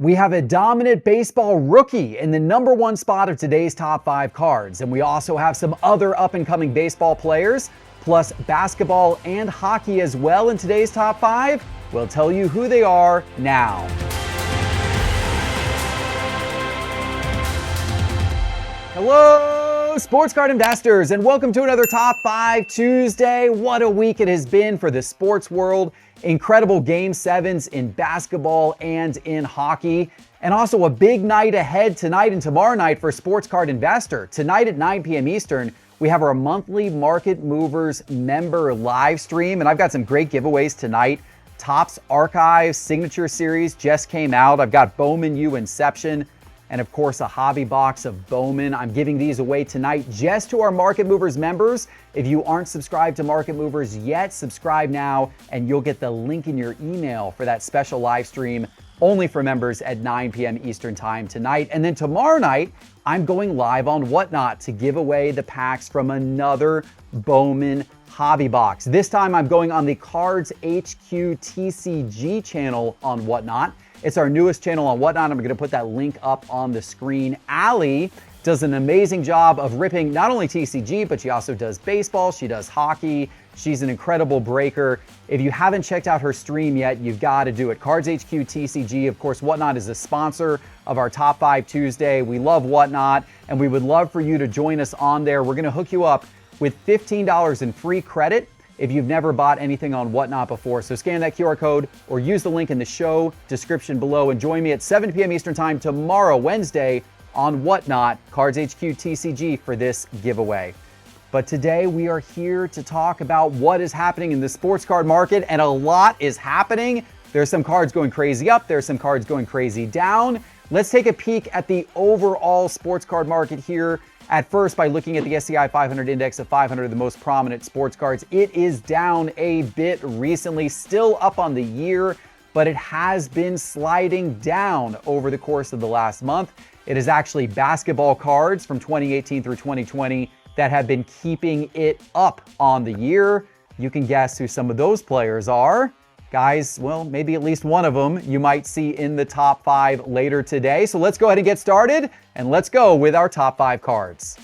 We have a dominant baseball rookie in the number one spot of today's top 5 cards. And we also have some other up-and-coming baseball players, plus basketball and hockey as well in today's top 5. We'll tell you who they are now. Hello, sports card investors, and welcome to another Top 5 Tuesday. What a week it has been for the sports world. Incredible Game 7s in basketball and in hockey. And also a big night ahead tonight and tomorrow night for Sports Card Investor. Tonight at 9 p.m. Eastern, we have our monthly Market Movers member live stream. And I've got some great giveaways tonight. Topps Archives Signature Series just came out. I've got Bowman U Inception. And of course, a hobby box of Bowman. I'm giving these away tonight just to our Market Movers members. If you aren't subscribed to Market Movers yet, subscribe now and you'll get the link in your email for that special live stream only for members at 9 p.m. Eastern time tonight. And then tomorrow night, I'm going live on Whatnot to give away the packs from another Bowman hobby box. This time I'm going on the Cards HQ TCG channel on Whatnot. It's our newest channel on Whatnot. I'm going to put that link up on the screen. Allie does an amazing job of ripping not only TCG, but she also does baseball. She does hockey. She's an incredible breaker. If you haven't checked out her stream yet, you've got to do it. Cards HQ TCG. Of course, Whatnot is a sponsor of our Top 5 Tuesday. We love Whatnot, and we would love for you to join us on there. We're going to hook you up with $15 in free credit if you've never bought anything on Whatnot before. So scan that QR code or use the link in the show description below and join me at 7 p.m. Eastern time tomorrow, Wednesday, on Whatnot, Cards HQ TCG for this giveaway. But today we are here to talk about what is happening in the sports card market, and a lot is happening. There's some cards going crazy up, there's some cards going crazy down. Let's take a peek at the overall sports card market here. At first, by looking at the SCI 500 index of 500 of the most prominent sports cards, it is down a bit recently, still up on the year, but it has been sliding down over the course of the last month. It is actually basketball cards from 2018 through 2020 that have been keeping it up on the year. You can guess who some of those players are. Guys, well, maybe at least one of them you might see in the top 5 later today. So let's go ahead and get started, and let's go with our top 5 cards.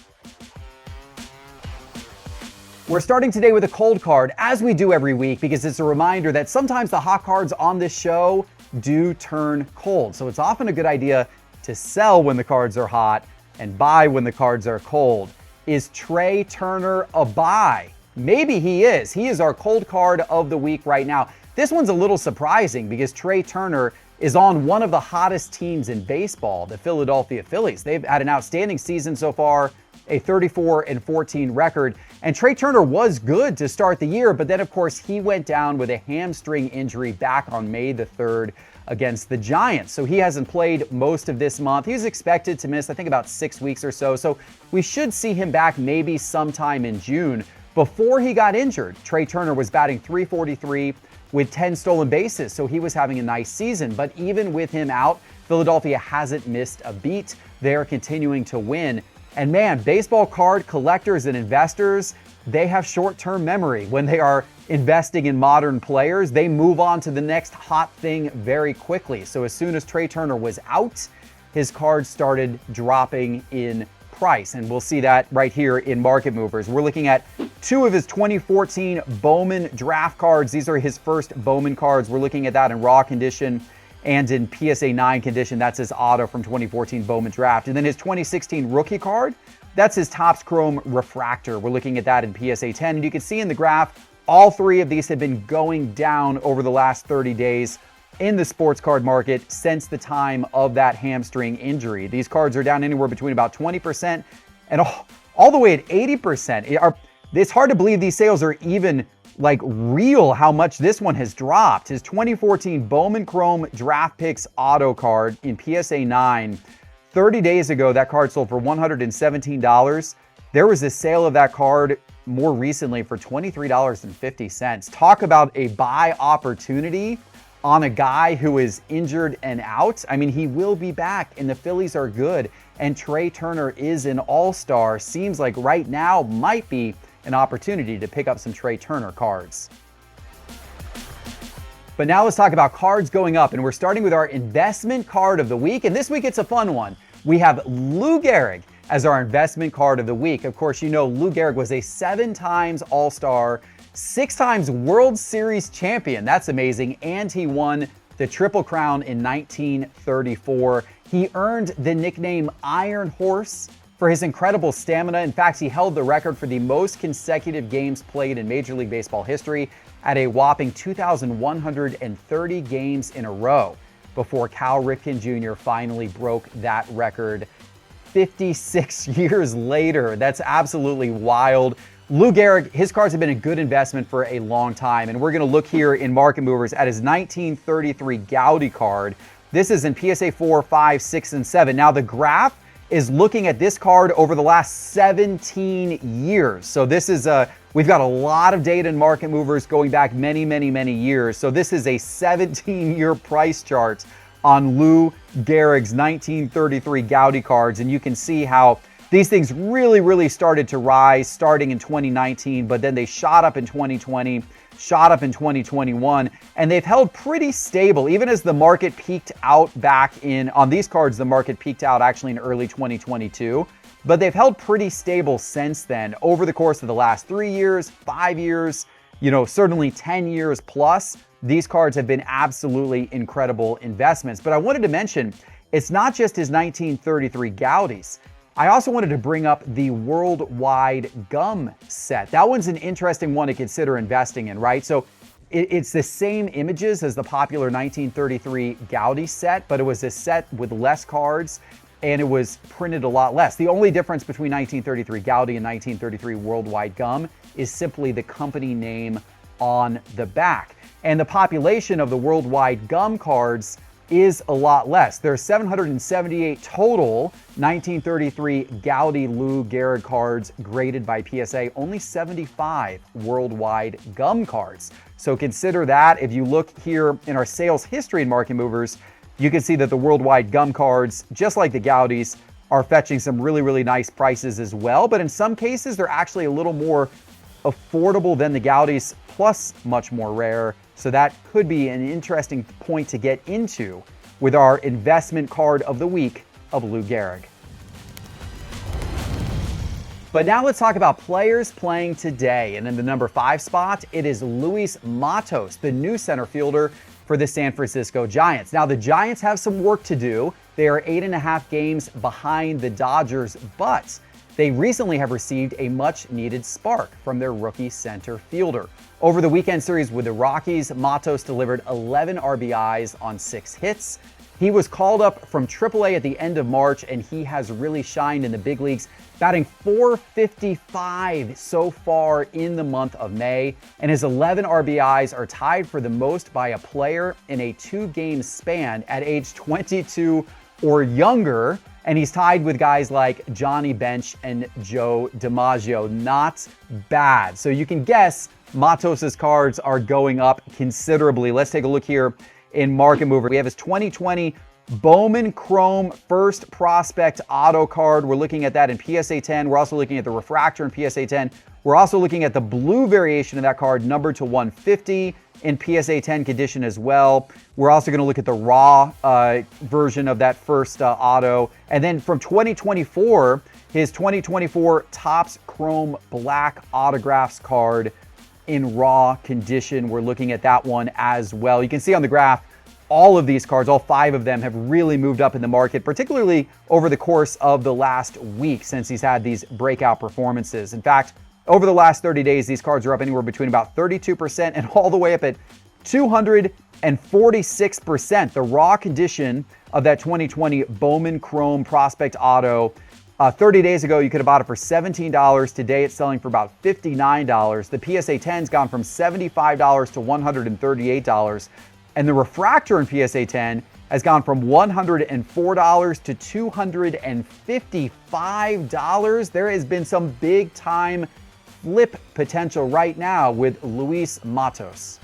We're starting today with a cold card, as we do every week, because it's a reminder that sometimes the hot cards on this show do turn cold. So it's often a good idea to sell when the cards are hot and buy when the cards are cold. Is Trey Turner a buy? Maybe he is. He is our cold card of the week right now. This one's a little surprising because Trey Turner is on one of the hottest teams in baseball, the Philadelphia Phillies. They've had an outstanding season so far, a 34-14 record. And Trey Turner was good to start the year, but then of course he went down with a hamstring injury back on May the 3rd against the Giants. So he hasn't played most of this month. He was expected to miss, I think, about 6 weeks or so. So we should see him back maybe sometime in June. Before he got injured, Trey Turner was batting .343 with 10 stolen bases, so he was having a nice season. But even with him out, Philadelphia hasn't missed a beat. They're continuing to win. And man, baseball card collectors and investors, they have short-term memory. When they are investing in modern players, they move on to the next hot thing very quickly. So as soon as Trey Turner was out, his cards started dropping in price. And we'll see that right here in Market Movers. We're looking at 2 of his 2014 Bowman draft cards. These are his first Bowman cards. We're looking at that in raw condition and in PSA 9 condition. That's his auto from 2014 Bowman draft. And then his 2016 rookie card, that's his Topps Chrome refractor. We're looking at that in PSA 10. And you can see in the graph, all 3 of these have been going down over the last 30 days in the sports card market since the time of that hamstring injury. These cards are down anywhere between about 20% and all the way at 80%. It's hard to believe these sales are even like real, how much this one has dropped. His 2014 Bowman Chrome Draft Picks auto card in PSA 9, 30 days ago, that card sold for $117. There was a sale of that card more recently for $23.50. Talk about a buy opportunity on a guy who is injured and out. I mean, he will be back, and the Phillies are good, and Trey Turner is an all-star. Seems like right now might be an opportunity to pick up some Trey Turner cards. But now let's talk about cards going up, and we're starting with our investment card of the week. And this week it's a fun one. We have Lou Gehrig as our investment card of the week. Of course, you know Lou Gehrig was a 7 times All-Star, 6 times World Series champion. That's amazing. And he won the Triple Crown in 1934. He earned the nickname Iron Horse for his incredible stamina. In fact, he held the record for the most consecutive games played in Major League Baseball history at a whopping 2,130 games in a row before Cal Ripken Jr. finally broke that record 56 years later. That's absolutely wild. Lou Gehrig, his cards have been a good investment for a long time, and we're going to look here in Market Movers at his 1933 Goudey card. This is in PSA 4, 5, 6, and 7. Now, the graph is looking at this card over the last 17 years. So this is we've got a lot of data in Market Movers going back many, many, many years. So this is a 17-year price chart on Lou Gehrig's 1933 Goudey cards, and you can see how these things really started to rise starting in 2019, but then they shot up in 2020, shot up in 2021, and they've held pretty stable. Even as the market peaked out back on these cards, the market peaked out actually in early 2022, but they've held pretty stable since then over the course of the last 3 years, 5 years, certainly 10 years plus. These cards have been absolutely incredible investments. But I wanted to mention, it's not just his 1933 Goudeys. I also wanted to bring up the Worldwide Gum set. That one's an interesting one to consider investing in, right? So it's the same images as the popular 1933 Goudey set, but it was a set with less cards and it was printed a lot less. The only difference between 1933 Goudey and 1933 Worldwide Gum is simply the company name on the back. And the population of the Worldwide Gum cards is a lot less. There are 778 total 1933 Goudey Lou Gehrig cards graded by PSA, only 75 Worldwide Gum cards. So consider that. If you look here in our sales history in Market Movers, you can see that the Worldwide Gum cards, just like the Goudeys, are fetching some really nice prices as well. But in some cases, they're actually a little more affordable than the Goudeys, plus much more rare. So that could be an interesting point to get into with our investment card of the week of Lou Gehrig. But now let's talk about players playing today. And in the number 5 spot, it is Luis Matos, the new center fielder for the San Francisco Giants. Now, the Giants have some work to do. They are 8.5 games behind the Dodgers, but they recently have received a much-needed spark from their rookie center fielder. Over the weekend series with the Rockies, Matos delivered 11 RBIs on 6 hits. He was called up from AAA at the end of March, and he has really shined in the big leagues, batting .455 so far in the month of May. And his 11 RBIs are tied for the most by a player in a 2-game span at age 22 or younger. And he's tied with guys like Johnny Bench and Joe DiMaggio. Not bad. So you can guess Matos' cards are going up considerably. Let's take a look here in Market Mover. We have his 2020 Bowman Chrome First Prospect Auto card. We're looking at that in PSA 10. We're also looking at the refractor in PSA 10. We're also looking at the blue variation of that card, numbered to 150 in PSA 10 condition as well. We're also going to look at the raw version of that first auto. And then from 2024, his 2024 Topps Chrome Black Autographs card in raw condition. We're looking at that one as well. You can see on the graph, all of these cards, all 5 of them, have really moved up in the market, particularly over the course of the last week since he's had these breakout performances. In fact, over the last 30 days, these cards are up anywhere between about 32% and all the way up at 246%. The raw condition of that 2020 Bowman Chrome Prospect Auto, 30 days ago, you could have bought it for $17. Today, it's selling for about $59. The PSA 10's gone from $75 to $138. And the refractor in PSA 10 has gone from $104 to $255. There has been some big time flip potential right now with Luis Matos.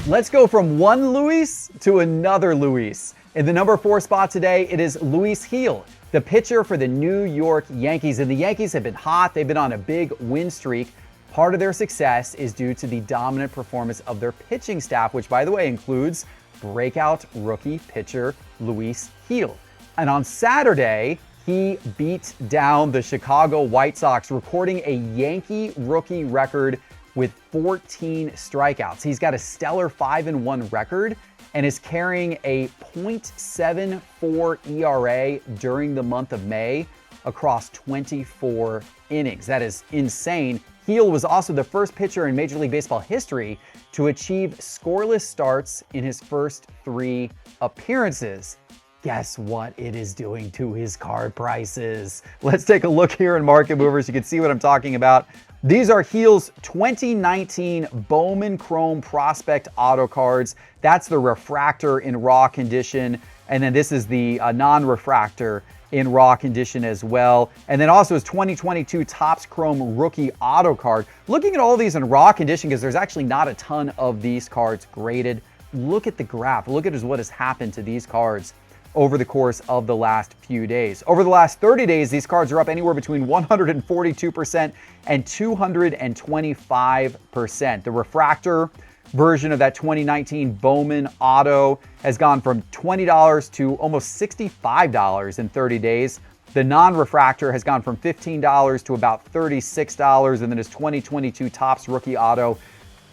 Let's go from one Luis to another Luis. In the number 4 spot today, it is Luis Gil, the pitcher for the New York Yankees. And the Yankees have been hot. They've been on a big win streak. Part of their success is due to the dominant performance of their pitching staff, which, by the way, includes breakout rookie pitcher Luis Gil. And on Saturday, he beat down the Chicago White Sox, recording a Yankee rookie record with 14 strikeouts. He's got a stellar 5-1 record and is carrying a .74 ERA during the month of May across 24 innings. That is insane. Gil was also the first pitcher in Major League Baseball history to achieve scoreless starts in his first 3 appearances. Guess what it is doing to his card prices? Let's take a look here in Market Movers. You can see what I'm talking about. These are Gil's 2019 Bowman Chrome Prospect Auto cards. That's the refractor in raw condition. And then this is the non-refractor in raw condition as well. And then also his 2022 Topps Chrome Rookie Auto card. Looking at all these in raw condition, because there's actually not a ton of these cards graded. Look at the graph. Look at what has happened to these cards over the course of the last few days. Over the last 30 days, these cards are up anywhere between 142% and 225%. The refractor version of that 2019 Bowman Auto has gone from $20 to almost $65 in 30 days. The non-refractor has gone from $15 to about $36, and then his 2022 Topps Rookie Auto,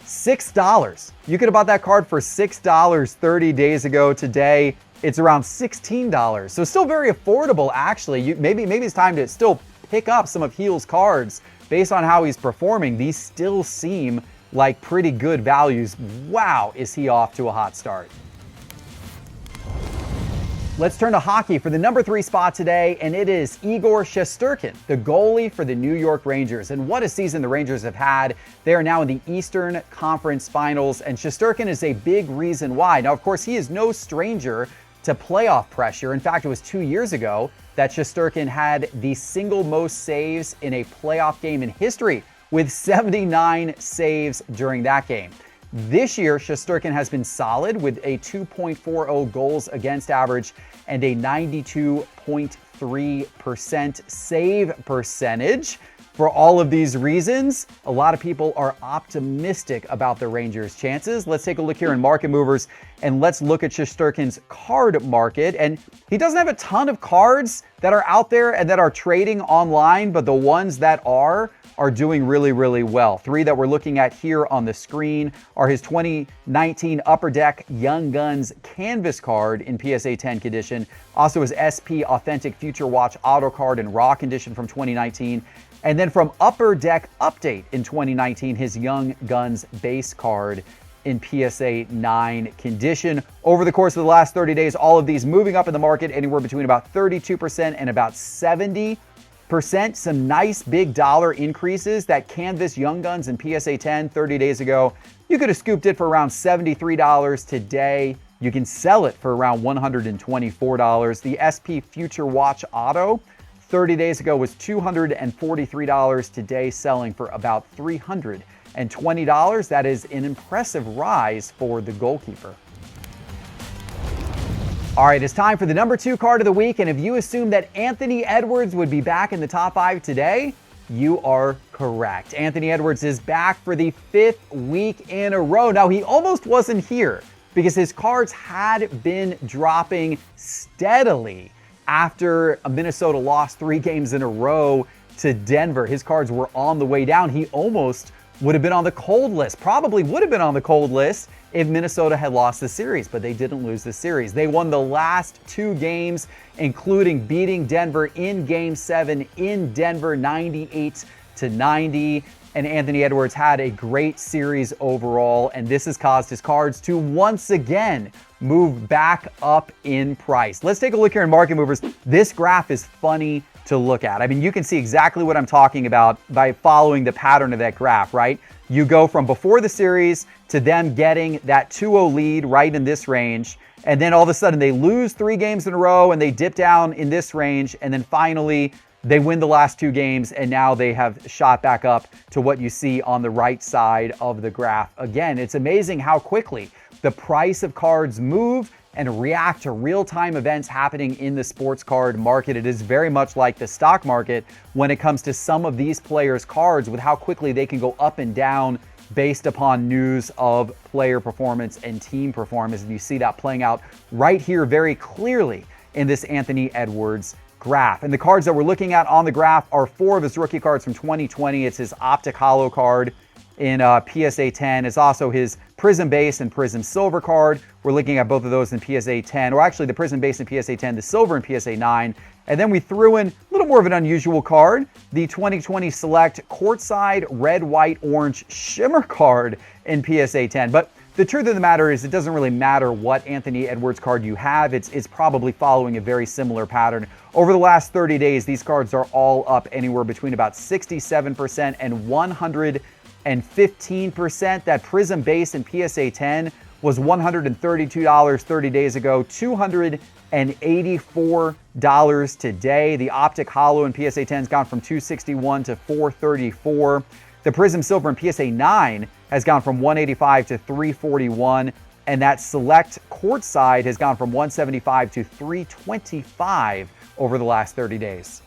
$6. You could have bought that card for $6 30 days ago. Today, it's around $16. So still very affordable, actually. Maybe it's time to still pick up some of Gil's cards based on how he's performing. These still seem like pretty good values. Wow, is he off to a hot start. Let's turn to hockey for the number 3 spot today, and it is Igor Shesterkin, the goalie for the New York Rangers. And what a season the Rangers have had. They are now in the Eastern Conference Finals, and Shesterkin is a big reason why. Now, of course, he is no stranger to playoff pressure. In fact, it was 2 years ago that Shesterkin had the single most saves in a playoff game in history, with 79 saves during that game. This year, Shesterkin has been solid with a 2.40 goals against average and a 92.3% save percentage. For all of these reasons, a lot of people are optimistic about the Rangers' chances. Let's take a look here in Market Movers, and let's look at Shesterkin's card market. And he doesn't have a ton of cards that are out there and that are trading online, but the ones that are doing really, really well. 3 that we're looking at here on the screen are his 2019 Upper Deck Young Guns Canvas card in PSA 10 condition, also his SP Authentic Future Watch Auto card in raw condition from 2019, and then from Upper Deck Update in 2019, his Young Guns base card in PSA 9 condition. Over the course of the last 30 days, all of these moving up in the market anywhere between about 32% and about 70%. Some nice big dollar increases. That Canvas Young Guns in PSA 10 30 days ago, you could have scooped it for around $73. Today, you can sell it for around $124. The SP Future Watch Auto 30 days ago was $243. Today, selling for about $320. That is an impressive rise for the goalkeeper. All right, it's time for the number 2 card of the week, and if you assume that Anthony Edwards would be back in the top 5 today, you are correct. Anthony Edwards is back for the 5th week in a row. Now, he almost wasn't here because his cards had been dropping steadily after Minnesota lost 3 games in a row to Denver. His cards were on the way down. He almost would have been on the cold list, probably would have been on the cold list if Minnesota had lost the series, but they didn't lose the series. They won the last 2 games, including beating Denver in Game 7 in Denver, 98-90. And Anthony Edwards had a great series overall, and this has caused his cards to once again move back up in price. Let's take a look here in Market Movers. This graph is funny to look at. I mean, you can see exactly what I'm talking about by following the pattern of that graph, right? You go from before the series to them getting that 2-0 lead right in this range, and then all of a sudden they lose 3 games in a row and they dip down in this range, and then finally they win the last 2 games, and now they have shot back up to what you see on the right side of the graph. Again, it's amazing how quickly the price of cards move and react to real-time events happening in the sports card market. It is very much like the stock market when it comes to some of these players' cards, with how quickly they can go up and down based upon news of player performance and team performance. And you see that playing out right here very clearly in this Anthony Edwards graph. And the cards that we're looking at on the graph are 4 of his rookie cards from 2020. It's his Optic Holo card in PSA 10. It's also his Prism Base and Prism Silver card. We're looking at both of those in PSA 10, or actually the Prism Base in PSA 10, the Silver in PSA 9. And then we threw in a little more of an unusual card, the 2020 Select Courtside Red, White, Orange Shimmer card in PSA 10. But the truth of the matter is, it doesn't really matter what Anthony Edwards card you have. It's probably following a very similar pattern. Over the last 30 days, these cards are all up anywhere between about 67% and 115%. That Prism Base in PSA 10 was $132 30 days ago, $284 today. The Optic Holo in PSA 10 has gone from $261 to $434. The Prism Silver in PSA 9 has gone from $185 to $341. And that Select Courtside has gone from $175 to $325 over the last 30 days.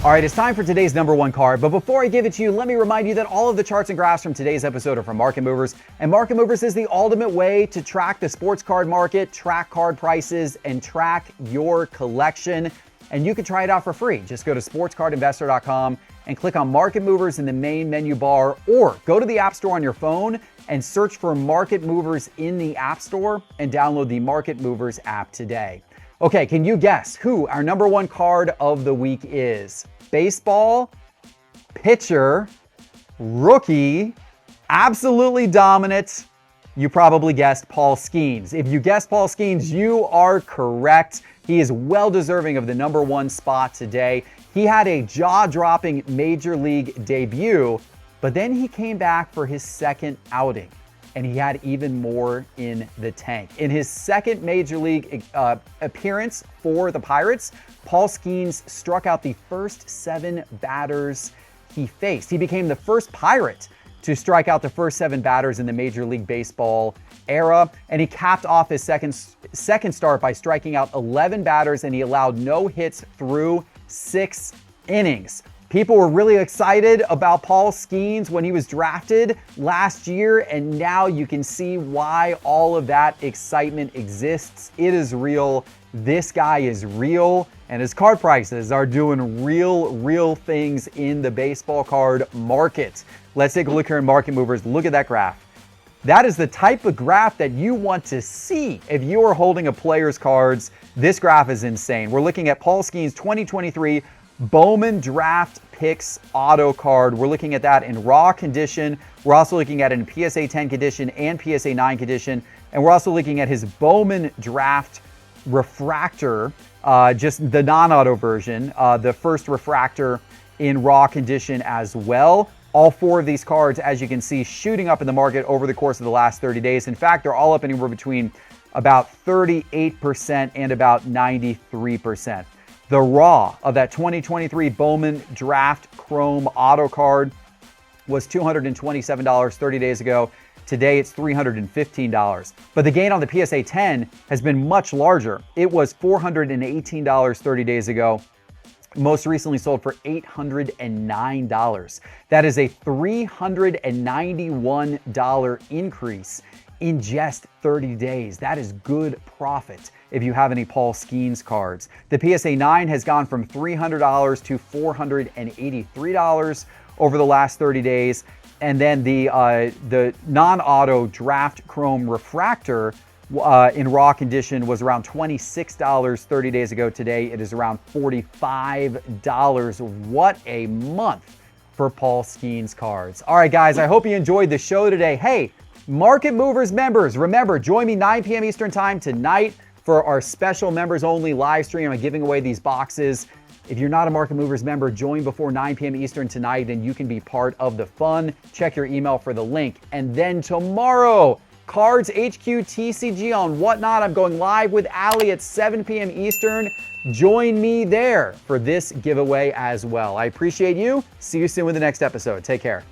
All right, it's time for today's number 1 card, but before I give it to you, let me remind you that all of the charts and graphs from today's episode are from Market Movers, and Market Movers is the ultimate way to track the sports card market, track card prices, and track your collection. And you can try it out for free. Just go to sportscardinvestor.com and click on Market Movers in the main menu bar, or go to the App Store on your phone and search for Market Movers in the App Store and download the Market Movers app today. Okay, can you guess who our number 1 card of the week is? Baseball, pitcher, rookie, absolutely dominant. You probably guessed Paul Skenes. If you guessed Paul Skenes, you are correct. He is well deserving of the number 1 spot today. He had a jaw-dropping major league debut, but then he came back for his second outing, and he had even more in the tank. In his second major league appearance for the Pirates, Paul Skenes struck out the first 7 batters he faced. He became the first Pirate to strike out the first 7 batters in the Major League Baseball era, and he capped off his second start by striking out 11 batters, and he allowed no hits through 6 innings. People were really excited about Paul Skenes when he was drafted last year, and now you can see why all of that excitement exists. It is real. This guy is real, and his card prices are doing real things in the baseball card market. Let's take a look here in Market Movers. Look at that graph. That is the type of graph that you want to see if you are holding a player's cards. This graph is insane. We're looking at Paul Skenes' 2023 Bowman Draft Picks Auto card. We're looking at that in raw condition. We're also looking at it in PSA 10 condition and PSA 9 condition. And we're also looking at his Bowman Draft Refractor, just the non-auto version, the first refractor in raw condition as well. All 4 of these cards, as you can see, shooting up in the market over the course of the last 30 days. In fact, they're all up anywhere between about 38% and about 93%. The raw of that 2023 Bowman Draft Chrome Auto card was $227 30 days ago. Today, it's $315. But the gain on the PSA 10 has been much larger. It was $418 30 days ago. Most recently sold for $809. That is a $391 increase in just 30 days. That is good profit if you have any Paul Skenes cards. The PSA 9 has gone from $300 to $483 over the last 30 days. And then the non-auto Draft Chrome Refractor in raw condition was around $26 30 days ago. Today, it is around $45. What a month for Paul Skenes cards. All right, guys, I hope you enjoyed the show today. Hey, Market Movers members, remember, join me 9 p.m. Eastern Time tonight for our special members-only live stream. I'm giving away these boxes. If you're not a Market Movers member, join before 9 p.m. Eastern tonight, and you can be part of the fun. Check your email for the link. And then tomorrow, Cards HQ TCG on Whatnot. I'm going live with Ali at 7 p.m. Eastern. Join me there for this giveaway as well. I appreciate you. See you soon with the next episode. Take care.